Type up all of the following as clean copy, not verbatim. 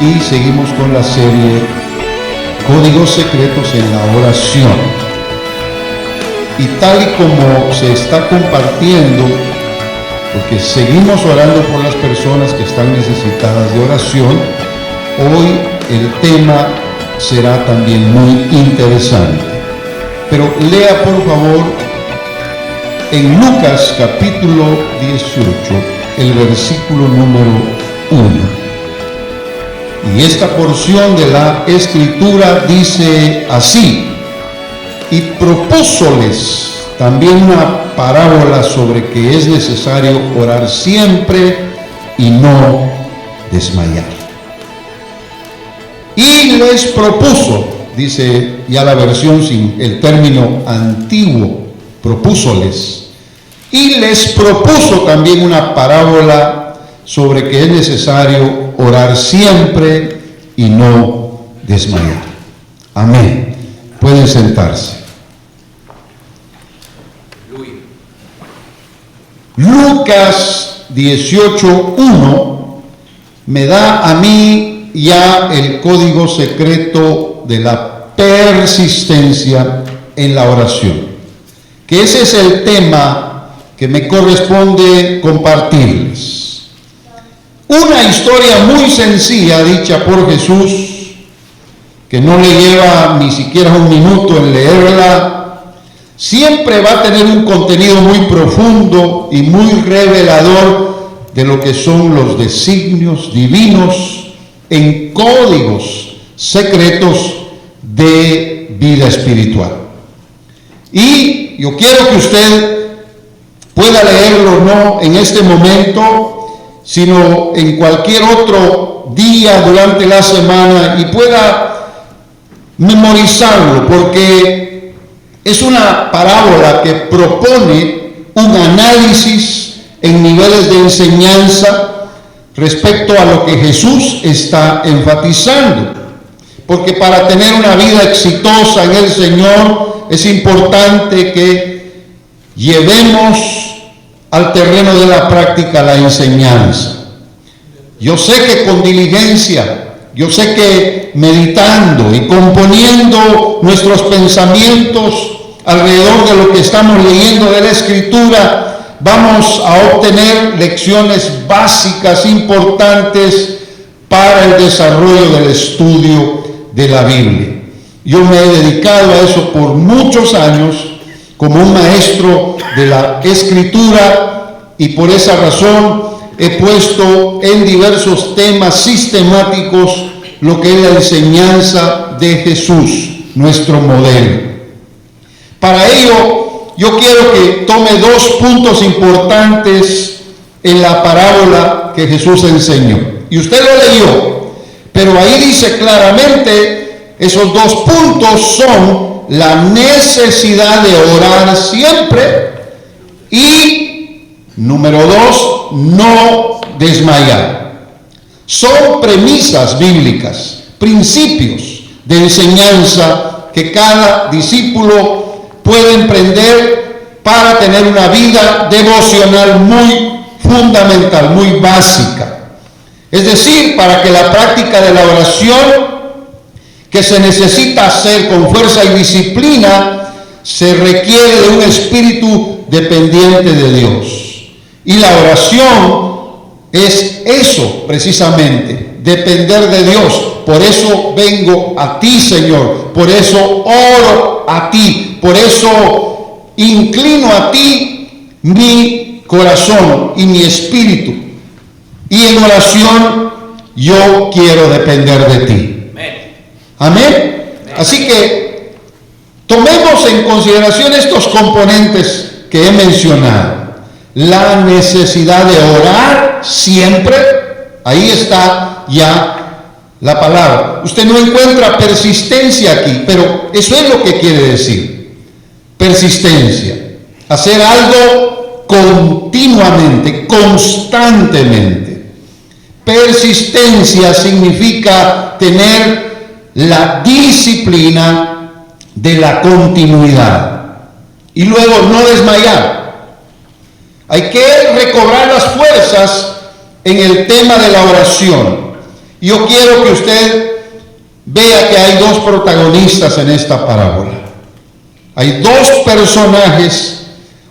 y seguimos con la serie Códigos Secretos en la Oración. Y tal y como se está compartiendo, porque seguimos orando por las personas que están necesitadas de oración, hoy el tema será también muy interesante. Pero lea por favor en Lucas capítulo 18, el versículo número 1. Y esta porción de la Escritura dice así: y propúsoles también una parábola sobre que es necesario orar siempre y no desmayar. Y les propuso, dice ya la versión sin el término antiguo, propúsoles, y les propuso también una parábola sobre que es necesario orar siempre y no desmayar. Amén. Pueden sentarse. Lucas 18:1 me da a mí ya el código secreto de la persistencia en la oración, que ese es el tema que me corresponde compartirles. Una historia muy sencilla dicha por Jesús, que no le lleva ni siquiera un minuto en leerla, siempre va a tener un contenido muy profundo y muy revelador de lo que son los designios divinos en códigos secretos de vida espiritual. Y yo quiero que usted pueda leerlo no en este momento, sino en cualquier otro día durante la semana y pueda memorizarlo, porque es una parábola que propone un análisis en niveles de enseñanza respecto a lo que Jesús está enfatizando. Porque para tener una vida exitosa en el Señor es importante que llevemos al terreno de la práctica la enseñanza. Yo sé que con diligencia, yo sé que meditando y componiendo nuestros pensamientos alrededor de lo que estamos leyendo de la Escritura, vamos a obtener lecciones básicas importantes para el desarrollo del estudio de la Biblia. Yo me he dedicado a eso por muchos años como un maestro de la Escritura y por esa razón he puesto en diversos temas sistemáticos lo que es la enseñanza de Jesús, nuestro modelo. Para ello, yo quiero que tome dos puntos importantes en la parábola que Jesús enseñó. Y usted lo leyó, pero ahí dice claramente, esos dos puntos son la necesidad de orar siempre y, número dos, no desmayar. Son premisas bíblicas, principios de enseñanza que cada discípulo puede emprender para tener una vida devocional muy fundamental, muy básica. Es decir, para que la práctica de la oración, que se necesita hacer con fuerza y disciplina, se requiere de un espíritu dependiente de Dios. Y la oración es eso precisamente, depender de Dios. Por eso vengo a ti, Señor. Por eso oro a ti. Por eso inclino a ti mi corazón y mi espíritu. Y en oración yo quiero depender de ti. Amén. Así que tomemos en consideración estos componentes que he mencionado. La necesidad de orar siempre, ahí está ya la palabra. Usted no encuentra persistencia aquí, pero eso es lo que quiere decir. Persistencia. Hacer algo continuamente, constantemente. Persistencia significa tener la disciplina de la continuidad y luego no desmayar. Hay que recobrar las fuerzas en el tema de la oración. Yo quiero que usted vea que hay dos protagonistas en esta parábola. Hay dos personajes.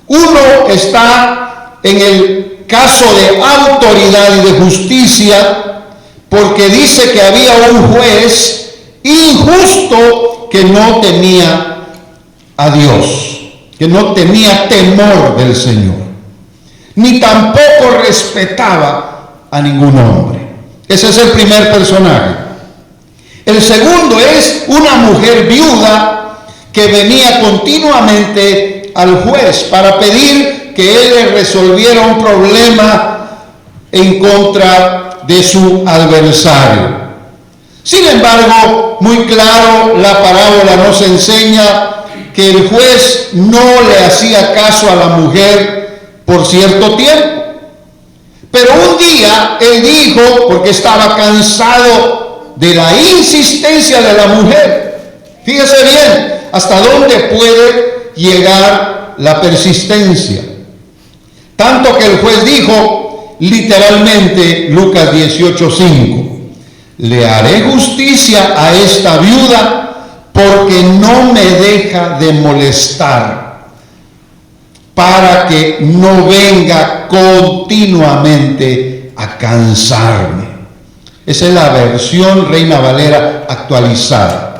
Uno está en el caso de autoridad y de justicia, porque dice que había un juez injusto que no temía a Dios, que no tenía temor del Señor, ni tampoco respetaba a ningún hombre. Ese es el primer personaje. El segundo es una mujer viuda que venía continuamente al juez para pedir que él le resolviera un problema en contra de su adversario. Sin embargo, muy claro, la parábola nos enseña que el juez no le hacía caso a la mujer por cierto tiempo. Pero un día él dijo, porque estaba cansado de la insistencia de la mujer. Fíjese bien hasta dónde puede llegar la persistencia. Tanto que el juez dijo, literalmente, Lucas 18:5, le haré justicia a esta viuda porque no me deja de molestar, para que no venga continuamente a cansarme. Esa es la versión Reina Valera actualizada.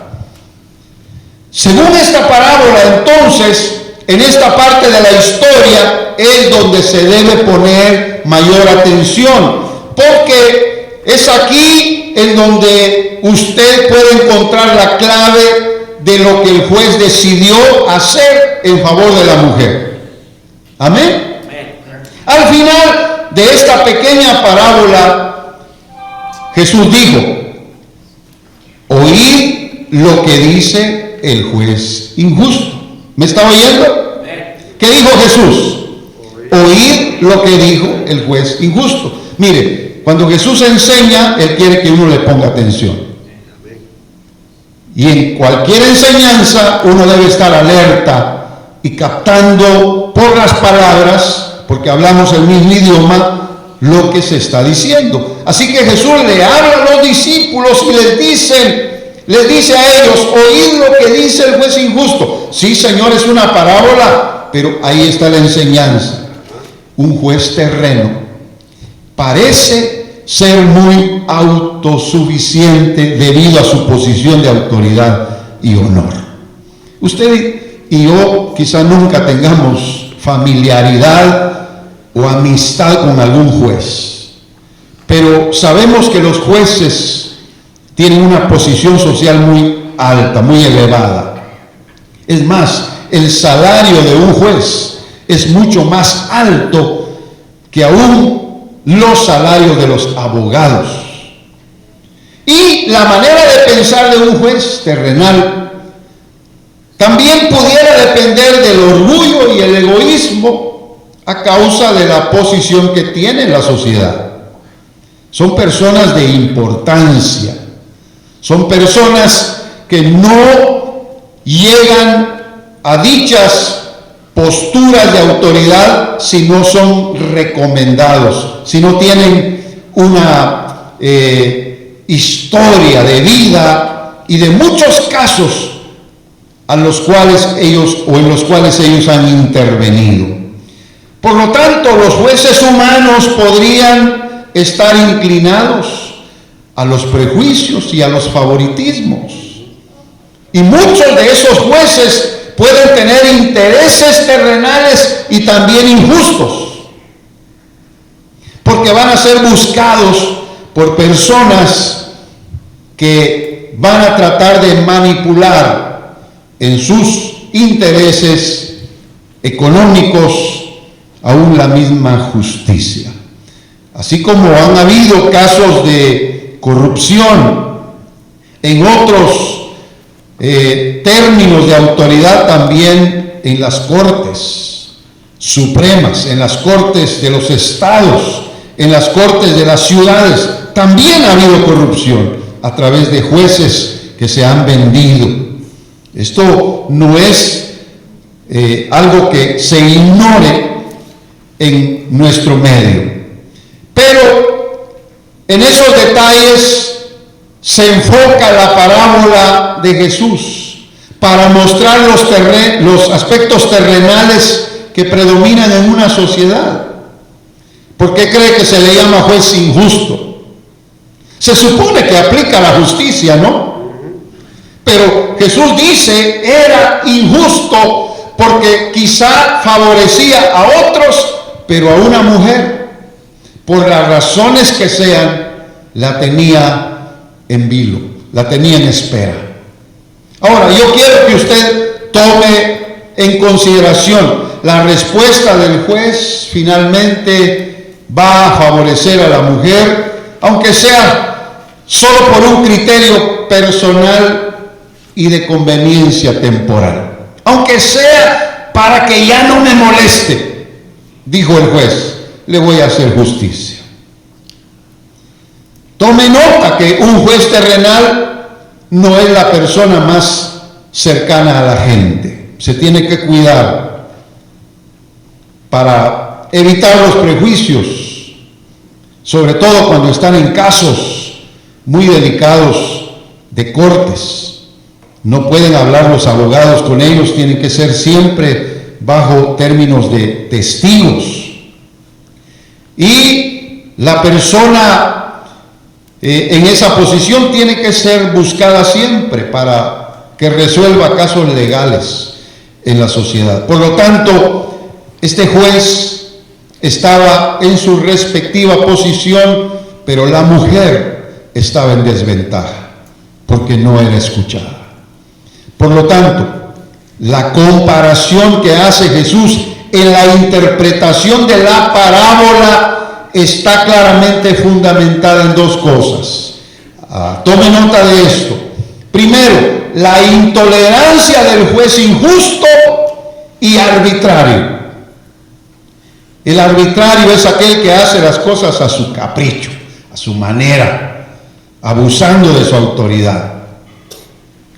Según esta parábola, entonces, en esta parte de la historia es donde se debe poner mayor atención, porque es aquí en donde usted puede encontrar la clave de lo que el juez decidió hacer en favor de la mujer. Amén. Al final de esta pequeña parábola, Jesús dijo, oíd lo que dice el juez injusto. ¿Me está oyendo? ¿Qué dijo Jesús? Oíd lo que dijo el juez injusto. Mire, cuando Jesús enseña, Él quiere que uno le ponga atención. Y en cualquier enseñanza uno debe estar alerta y captando por las palabras, porque hablamos el mismo idioma, lo que se está diciendo. Así que Jesús le habla a los discípulos y les dice a ellos, oíd lo que dice el juez injusto. Sí, Señor, es una parábola, pero ahí está la enseñanza. Un juez terreno parece ser muy autosuficiente debido a su posición de autoridad y honor. Usted y yo quizá nunca tengamos familiaridad o amistad con algún juez, pero sabemos que los jueces tienen una posición social muy alta, muy elevada. Es más, el salario de un juez es mucho más alto que aún los salarios de los abogados. Y la manera de pensar de un juez terrenal también pudiera depender del orgullo y el egoísmo a causa de la posición que tiene en la sociedad. Son personas de importancia, son personas que no llegan a dichas posturas de autoridad si no son recomendados, si no tienen una historia de vida y de muchos casos a los cuales ellos o en los cuales ellos han intervenido. Por lo tanto, los jueces humanos podrían estar inclinados a los prejuicios y a los favoritismos. Y muchos de esos jueces pueden tener intereses terrenales y también injustos, porque van a ser buscados por personas que van a tratar de manipular en sus intereses económicos aún la misma justicia. Así como han habido casos de corrupción en otros términos de autoridad, también en las cortes supremas, en las cortes de los estados, en las cortes de las ciudades, también ha habido corrupción a través de jueces que se han vendido. Esto no es algo que se ignore en nuestro medio. Pero en esos detalles se enfoca la parábola de Jesús para mostrar los aspectos terrenales que predominan en una sociedad. ¿Por qué cree que se le llama juez injusto? Se supone que aplica la justicia, ¿no? Pero Jesús dice, era injusto porque quizá favorecía a otros, pero a una mujer, por las razones que sean, la tenía en vilo, la tenía en espera. Ahora, yo quiero que usted tome en consideración la respuesta del juez. Finalmente va a favorecer a la mujer, aunque sea solo por un criterio personal y de conveniencia temporal, aunque sea para que ya no me moleste, dijo el juez, le voy a hacer justicia. Tome nota que un juez terrenal no es la persona más cercana a la gente. Se tiene que cuidar para evitar los prejuicios, sobre todo cuando están en casos muy delicados de cortes. No pueden hablar los abogados con ellos, tienen que ser siempre bajo términos de testigos. Y la persona en esa posición tiene que ser buscada siempre para que resuelva casos legales en la sociedad. Por lo tanto, este juez estaba en su respectiva posición, pero la mujer estaba en desventaja porque no era escuchada. Por lo tanto, la comparación que hace Jesús en la interpretación de la parábola está claramente fundamentada en dos cosas. Tome nota de esto. Primero, la intolerancia del juez injusto y arbitrario. El arbitrario es aquel que hace las cosas a su capricho, a su manera, abusando de su autoridad.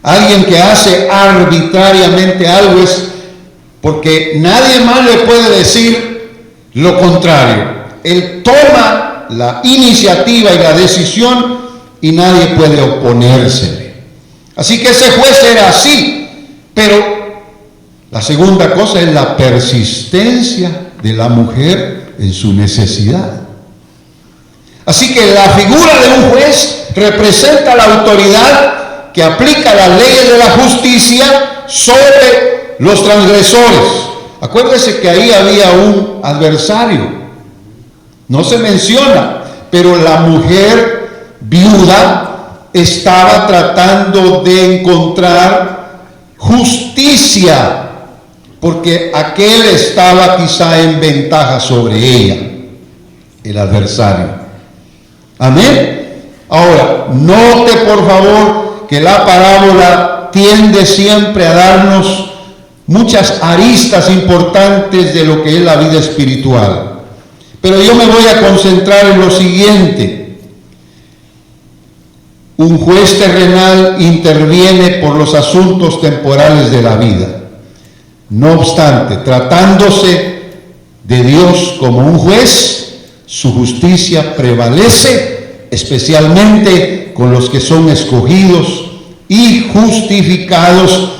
Alguien que hace arbitrariamente algo es porque nadie más le puede decir lo contrario. Él toma la iniciativa y la decisión y nadie puede oponérsele. Así que ese juez era así, pero la segunda cosa es la persistencia de la mujer en su necesidad. Así que la figura de un juez representa la autoridad que aplica las leyes de la justicia sobre los transgresores. Acuérdese que ahí había un adversario. No se menciona, pero la mujer viuda estaba tratando de encontrar justicia, porque aquel estaba quizá en ventaja sobre ella, el adversario. Amén. Ahora, note por favor que la parábola tiende siempre a darnos muchas aristas importantes de lo que es la vida espiritual. Pero yo me voy a concentrar en lo siguiente. Un juez terrenal interviene por los asuntos temporales de la vida. No obstante, tratándose de Dios como un juez, su justicia prevalece, especialmente con los que son escogidos y justificados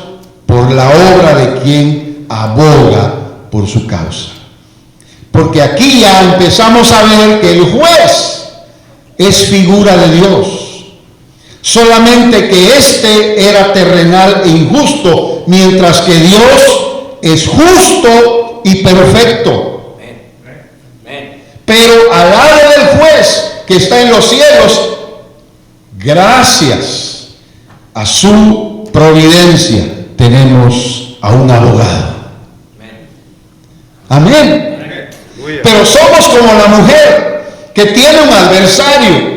por la obra de quien aboga por su causa. Porque aquí ya empezamos a ver que el juez es figura de Dios. Solamente que este era terrenal e injusto, mientras que Dios es justo y perfecto. Pero al lado del juez que está en los cielos, gracias a su providencia, tenemos a un abogado. Amén. Pero somos como la mujer que tiene un adversario.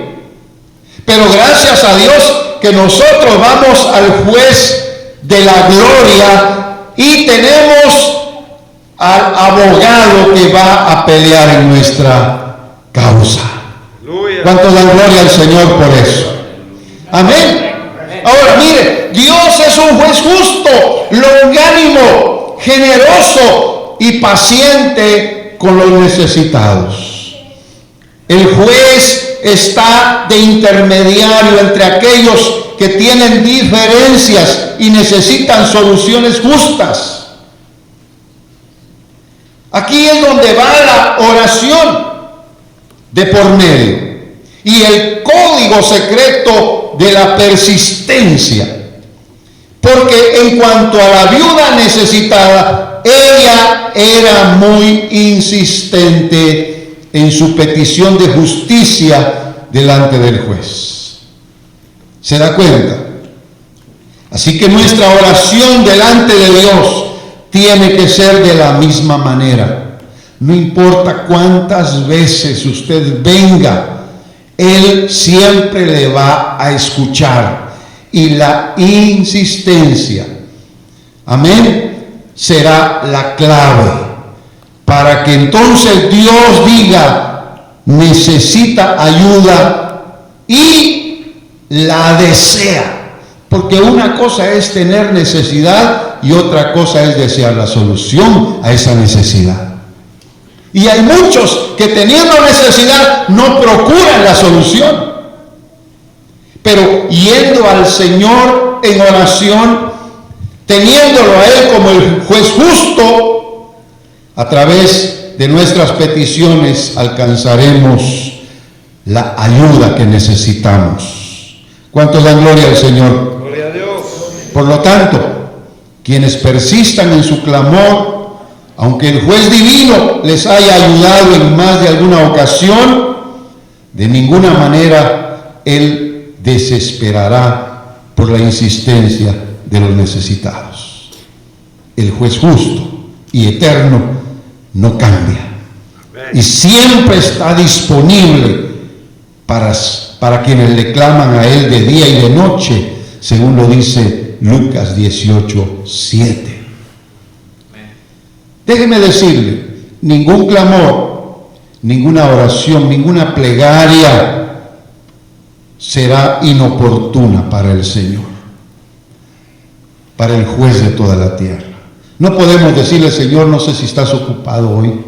Pero gracias a Dios que nosotros vamos al juez de la gloria y tenemos al abogado que va a pelear en nuestra causa. ¿Cuánto dan gloria al Señor por eso? Amén. Ahora mire, Dios es un juez justo, longánimo, generoso y paciente con los necesitados. El juez está de intermediario entre aquellos que tienen diferencias y necesitan soluciones justas. Aquí es donde va la oración de por medio y el código secreto de la persistencia. Porque en cuanto a la viuda necesitada, ella era muy insistente en su petición de justicia delante del juez. ¿Se da cuenta? Así que nuestra oración delante de Dios tiene que ser de la misma manera. No importa cuántas veces usted venga, Él siempre le va a escuchar. Y la insistencia, amén, será la clave para que entonces Dios diga, necesita ayuda y la desea. Porque una cosa es tener necesidad y otra cosa es desear la solución a esa necesidad. Y hay muchos que teniendo necesidad no procuran la solución. Pero yendo al Señor en oración, teniéndolo a Él como el juez justo, a través de nuestras peticiones alcanzaremos la ayuda que necesitamos. ¿Cuántos dan gloria al Señor? Gloria a Dios. Por lo tanto, quienes persistan en su clamor, aunque el juez divino les haya ayudado en más de alguna ocasión, de ninguna manera Él desesperará por la insistencia de los necesitados. El juez justo y eterno no cambia y siempre está disponible para quienes le claman a Él de día y de noche, según lo dice Lucas 18:7. Déjeme decirle, ningún clamor, ninguna oración, ninguna plegaria será inoportuna para el Señor, para el juez de toda la tierra. No podemos decirle, Señor, no sé si estás ocupado hoy,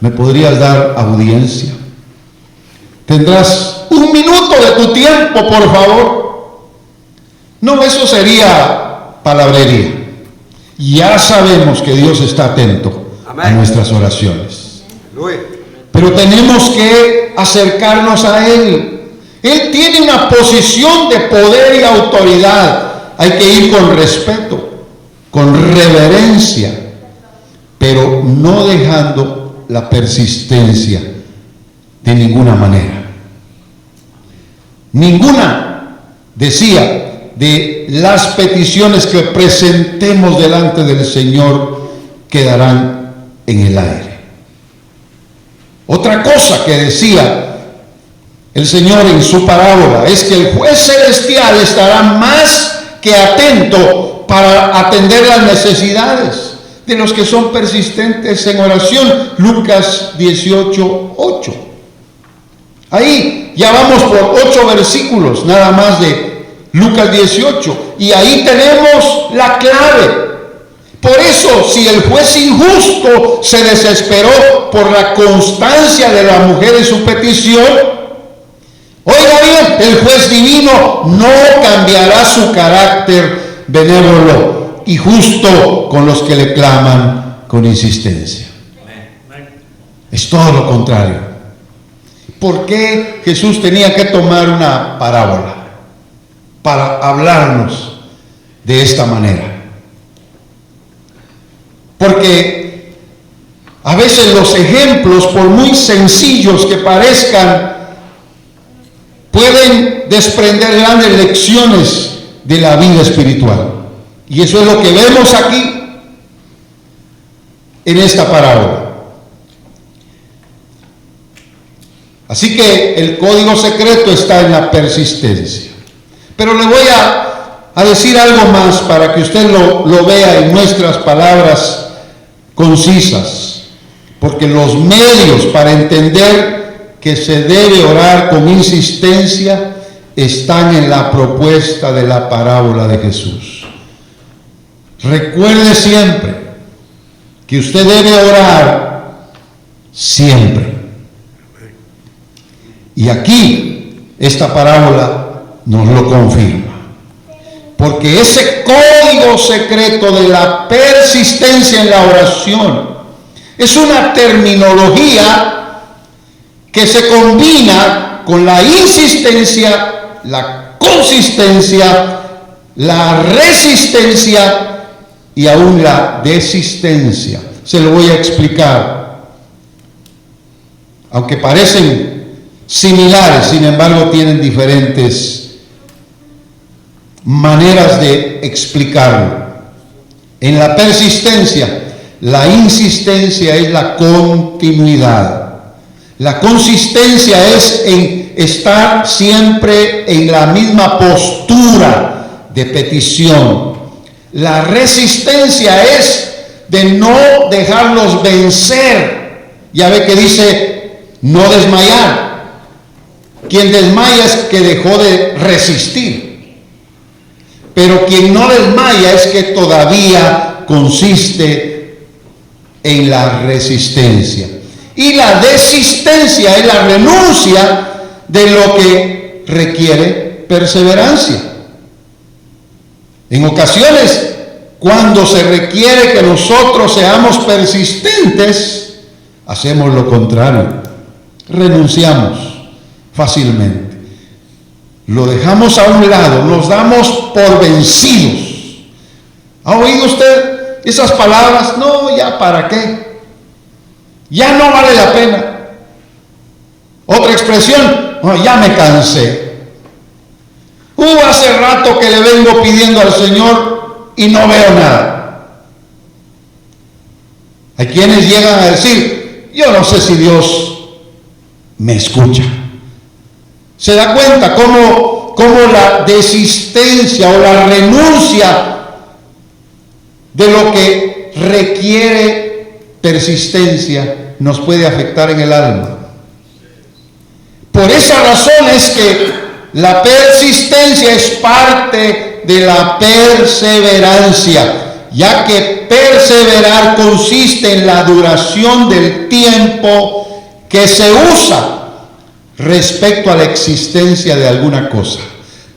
¿me podrías dar audiencia? ¿Tendrás un minuto de tu tiempo, por favor? No, eso sería palabrería. Ya sabemos que Dios está atento a nuestras oraciones. Pero tenemos que acercarnos a Él. Él tiene una posición de poder y autoridad. Hay que ir con respeto, con reverencia, pero no dejando la persistencia de ninguna manera. Ninguna, decía, de las peticiones que presentemos delante del Señor quedarán en el aire. Otra cosa que decía el Señor en su parábola es que el juez celestial estará más que atento para atender las necesidades de los que son persistentes en oración. Lucas 18:8. Ahí ya vamos por 8 versículos nada más de Lucas 18, y ahí tenemos la clave. Por eso, si el juez injusto se desesperó por la constancia de la mujer en su petición, oiga bien, el juez divino no cambiará su carácter benévolo y justo con los que le claman con insistencia. Es todo lo contrario. ¿Por qué Jesús tenía que tomar una parábola para hablarnos de esta manera? Porque a veces los ejemplos, por muy sencillos que parezcan, pueden desprender grandes lecciones de la vida espiritual. Y eso es lo que vemos aquí en esta parábola. Así que el código secreto está en la persistencia. Pero le voy a decir algo más para que usted lo vea en nuestras palabras concisas, porque los medios para entender que se debe orar con insistencia están en la propuesta de la parábola de Jesús. Recuerde siempre que usted debe orar siempre. Y aquí esta parábola nos lo confirma. Porque ese código secreto de la persistencia en la oración es una terminología que se combina con la insistencia, la consistencia, la resistencia y aún la desistencia. Se lo voy a explicar. Aunque parecen similares, sin embargo tienen diferentes maneras de explicarlo. En la persistencia, la insistencia es la continuidad. La consistencia es en estar siempre en la misma postura de petición. La resistencia es de no dejarlos vencer. Ya ve que dice no desmayar. Quien desmaya es que dejó de resistir. Pero quien no desmaya es que todavía consiste en la resistencia. Y la desistencia es la renuncia de lo que requiere perseverancia. En ocasiones, cuando se requiere que nosotros seamos persistentes, hacemos lo contrario. Renunciamos fácilmente. Lo dejamos a un lado, nos damos por vencidos. ¿Ha oído usted esas palabras? No, ya para qué. Ya no vale la pena. Otra expresión, no, ya me cansé. Hace rato que le vengo pidiendo al Señor y no veo nada. Hay quienes llegan a decir, yo no sé si Dios me escucha. Se da cuenta cómo la desistencia o la renuncia de lo que requiere persistencia nos puede afectar en el alma. Por esa razón es que la persistencia es parte de la perseverancia, ya que perseverar consiste en la duración del tiempo que se usa respecto a la existencia de alguna cosa.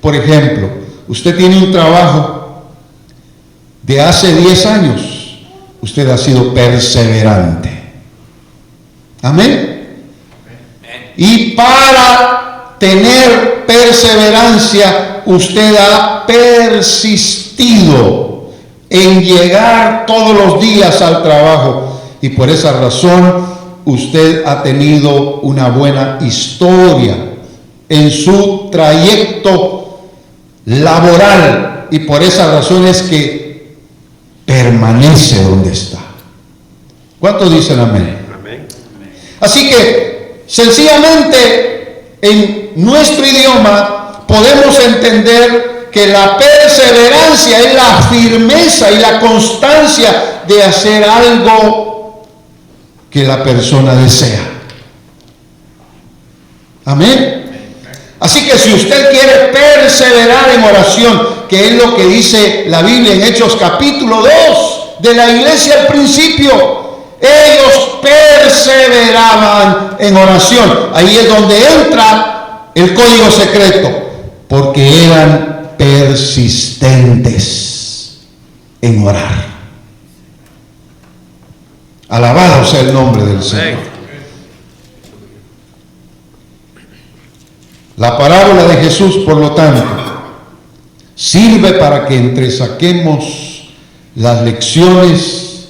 Por ejemplo, usted tiene un trabajo de hace 10 años, usted ha sido perseverante. Amén. Y para tener perseverancia, usted ha persistido en llegar todos los días al trabajo, y por esa razón usted ha tenido una buena historia en su trayecto laboral, y por esa razón es que permanece donde está. ¿Cuántos dicen amén? Amén. Así que sencillamente en nuestro idioma podemos entender que la perseverancia es la firmeza y la constancia de hacer algo que la persona desea. Amén. Así que si usted quiere perseverar en oración, que es lo que dice la Biblia en Hechos capítulo 2 de la iglesia al principio, ellos perseveraban en oración. Ahí es donde entra el código secreto, porque eran persistentes en orar. Alabado sea el nombre del Señor. La parábola de Jesús, por lo tanto, sirve para que entresaquemos las lecciones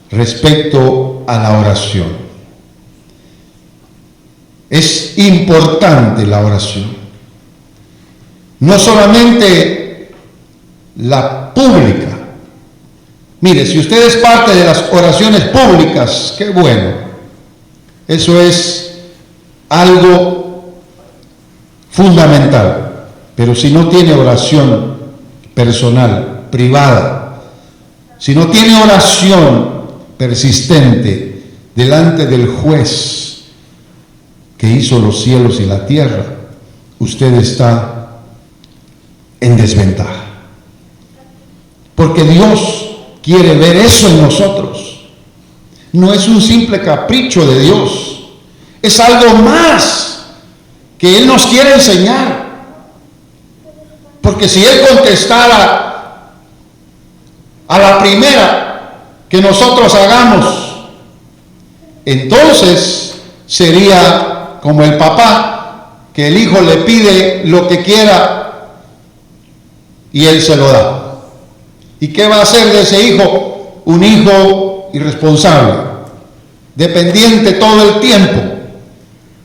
respecto a la oración. Es importante la oración. No solamente la pública. Mire, si usted es parte de las oraciones públicas, qué bueno. Eso es algo fundamental. Pero si no tiene oración personal, privada, si no tiene oración persistente delante del juez que hizo los cielos y la tierra, usted está en desventaja. Porque Dios quiere ver eso en nosotros. No es un simple capricho de Dios, es algo más que Él nos quiere enseñar. Porque si Él contestara a la primera que nosotros hagamos, entonces sería como el papá, que el hijo le pide lo que quiera y Él se lo da. ¿Y qué va a hacer de ese hijo? Un hijo irresponsable, dependiente todo el tiempo,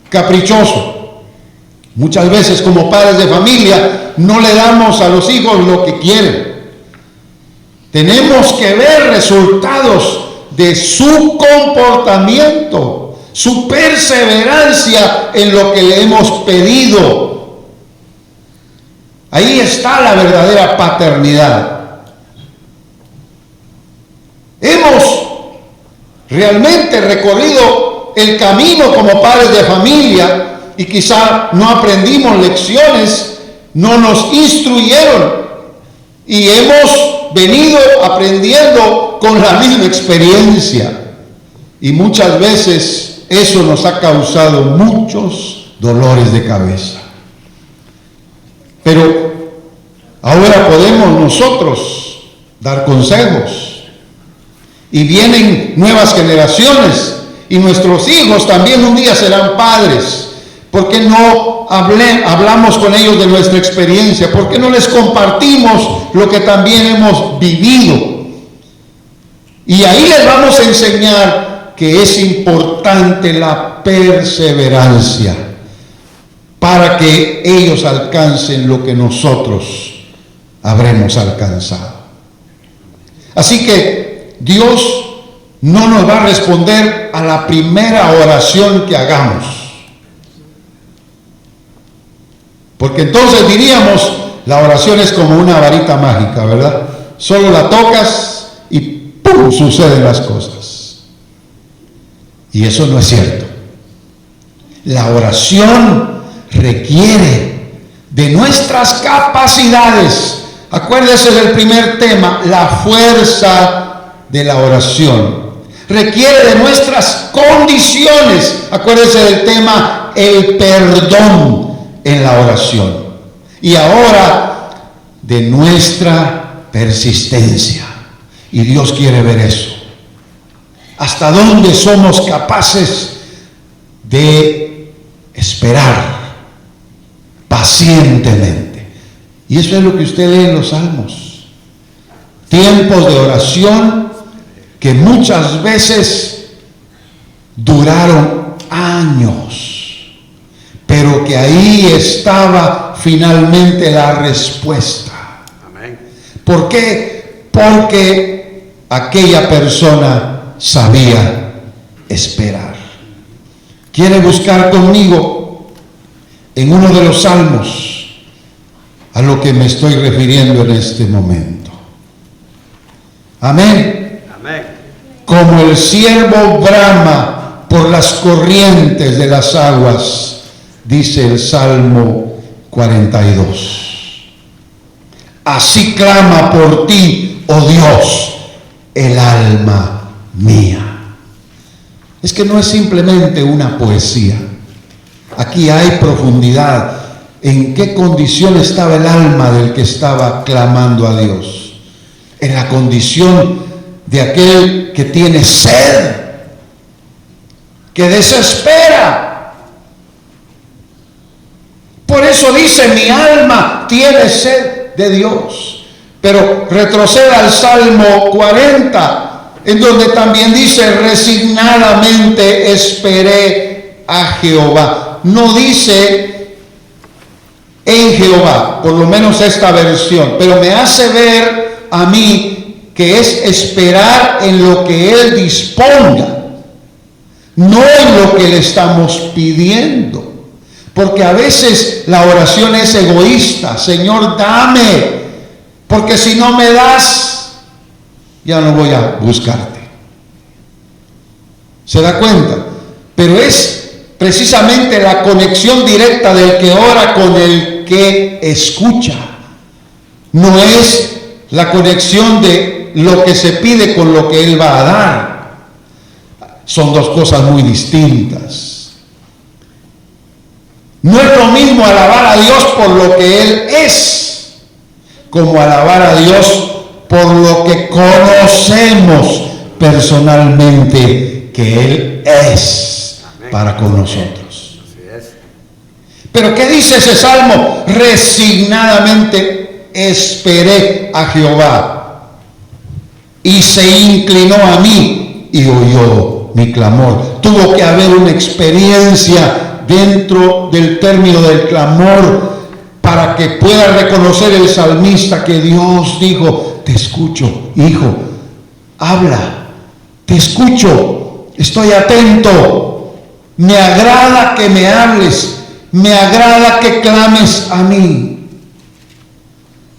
caprichoso. Muchas veces como padres de familia no le damos a los hijos lo que quieren. Tenemos que ver resultados de su comportamiento, su perseverancia en lo que le hemos pedido. Ahí está la verdadera paternidad. Hemos realmente recorrido el camino como padres de familia y quizá no aprendimos lecciones, no nos instruyeron y hemos venido aprendiendo con la misma experiencia. Y muchas veces eso nos ha causado muchos dolores de cabeza. Pero ahora podemos nosotros dar consejos. Y vienen nuevas generaciones y nuestros hijos también un día serán padres. ¿Por qué no hablamos con ellos de nuestra experiencia? ¿Por qué no les compartimos lo que también hemos vivido? Y ahí les vamos a enseñar que es importante la perseverancia para que ellos alcancen lo que nosotros habremos alcanzado. Así que Dios no nos va a responder a la primera oración que hagamos. Porque entonces diríamos, la oración es como una varita mágica, ¿verdad? Solo la tocas y ¡pum!, suceden las cosas. Y eso no es cierto. La oración requiere de nuestras capacidades. Acuérdese del primer tema, la fuerza de la oración. Requiere de nuestras condiciones. Acuérdese del tema, el perdón en la oración. Y ahora, de nuestra persistencia. Y Dios quiere ver eso. ¿Hasta dónde somos capaces de esperar pacientemente? Y eso es lo que usted lee en los Salmos. Tiempos de oración que muchas veces duraron años, pero que ahí estaba finalmente la respuesta. Amén. ¿Por qué? Porque aquella persona sabía esperar. ¿Quiere buscar conmigo en uno de los salmos a lo que me estoy refiriendo en este momento? Amén. Como el ciervo brama por las corrientes de las aguas, dice el Salmo 42. Así clama por ti, oh Dios, el alma mía. Es que no es simplemente una poesía. Aquí hay profundidad. ¿En qué condición estaba el alma del que estaba clamando a Dios? En la condición de aquel que tiene sed, que desespera. Por eso dice, mi alma tiene sed de Dios. Pero retroceda al Salmo 40, en donde también dice, resignadamente esperé a Jehová. No dice en Jehová, por lo menos esta versión, pero me hace ver a mí que es esperar en lo que Él disponga, no en lo que le estamos pidiendo. Porque a veces la oración es egoísta. Señor, dame, porque si no me das, ya no voy a buscarte. ¿Se da cuenta? Pero es precisamente la conexión directa del que ora con el que escucha. No es la conexión de lo que se pide con lo que Él va a dar. Son dos cosas muy distintas. No es lo mismo alabar a Dios por lo que Él es, como alabar a Dios por lo que conocemos personalmente que Él es para con nosotros. Pero ¿qué dice ese salmo? Resignadamente esperé a Jehová y se inclinó a mí y oyó mi clamor. Tuvo que haber una experiencia dentro del término del clamor para que pueda reconocer el salmista que Dios dijo: te escucho, hijo, habla, te escucho, estoy atento, me agrada que me hables, me agrada que clames a mí.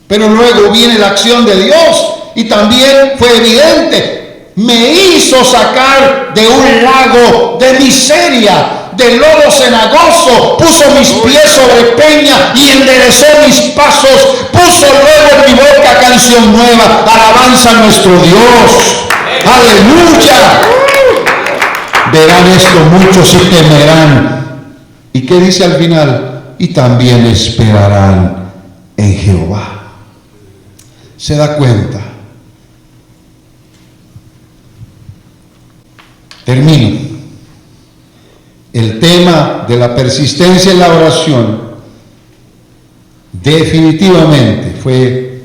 Pero luego viene la acción de Dios y también fue evidente: me hizo sacar de un lago de miseria, de lodo cenagoso, puso mis pies sobre peña y enderezó mis pasos, puso luego en mi boca canción nueva, alabanza a nuestro Dios. ¡Aleluya! Verán esto muchos y temerán. ¿Y qué dice al final? Y también esperarán en Jehová. ¿Se da cuenta? Termino. El tema de la persistencia en la oración definitivamente fue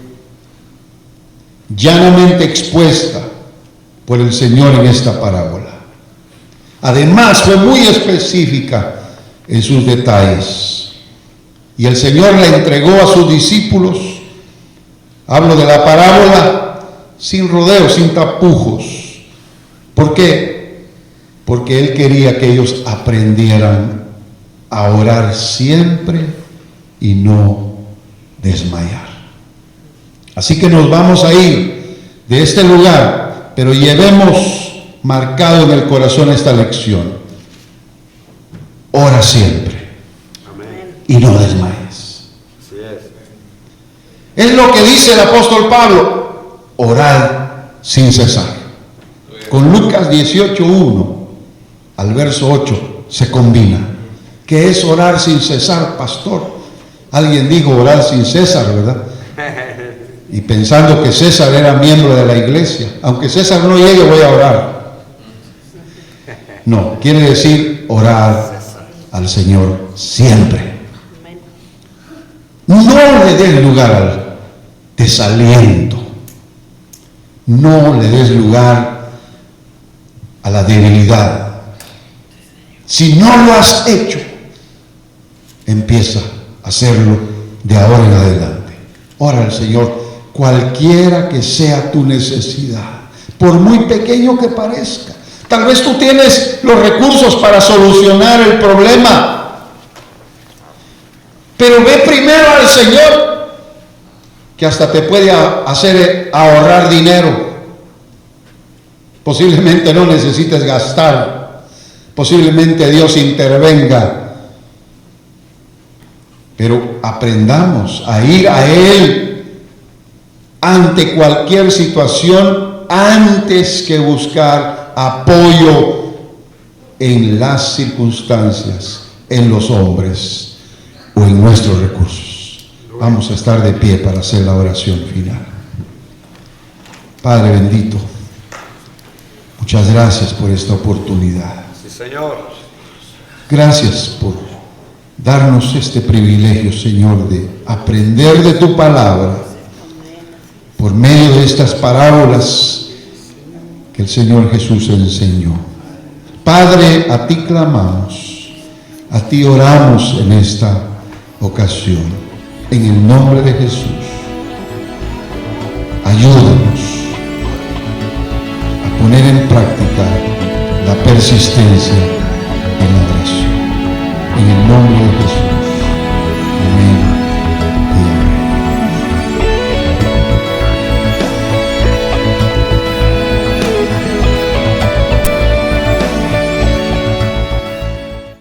llanamente expuesta por el Señor en esta parábola. Además, fue muy específica en sus detalles. Y el Señor la entregó a sus discípulos. Hablo de la parábola sin rodeos, sin tapujos. ¿Por qué? Porque Él quería que ellos aprendieran a orar siempre y no desmayar. Así que nos vamos a ir de este lugar, pero llevemos marcado en el corazón esta lección: ora siempre. Amén. Y no desmayes. Así es lo que dice el apóstol Pablo: orad sin cesar. Con Lucas 18:1 al verso 8 se combina. ¿Qué es orar sin cesar, pastor? Alguien dijo orar sin César, ¿verdad? Y pensando que César era miembro de la iglesia. Aunque César no llegue, voy a orar. No, quiere decir orar al Señor siempre. No le des lugar al desaliento. No le des lugar a la debilidad. Si no lo has hecho, empieza a hacerlo de ahora en adelante. Ora al Señor, cualquiera que sea tu necesidad, por muy pequeño que parezca. Tal vez tú tienes los recursos para solucionar el problema, pero ve primero al Señor, que hasta te puede hacer ahorrar dinero. Posiblemente no necesites gastar. Posiblemente Dios intervenga, pero aprendamos a ir a Él ante cualquier situación antes que buscar apoyo en las circunstancias, en los hombres o en nuestros recursos. Vamos a estar de pie para hacer la oración final. Padre bendito, muchas gracias por esta oportunidad. Señor. Gracias por darnos este privilegio, Señor, de aprender de tu palabra por medio de estas parábolas que el Señor Jesús enseñó. Padre, a ti clamamos, a ti oramos en esta ocasión, en el nombre de Jesús. Ayúdanos a poner en práctica la persistencia en la oración.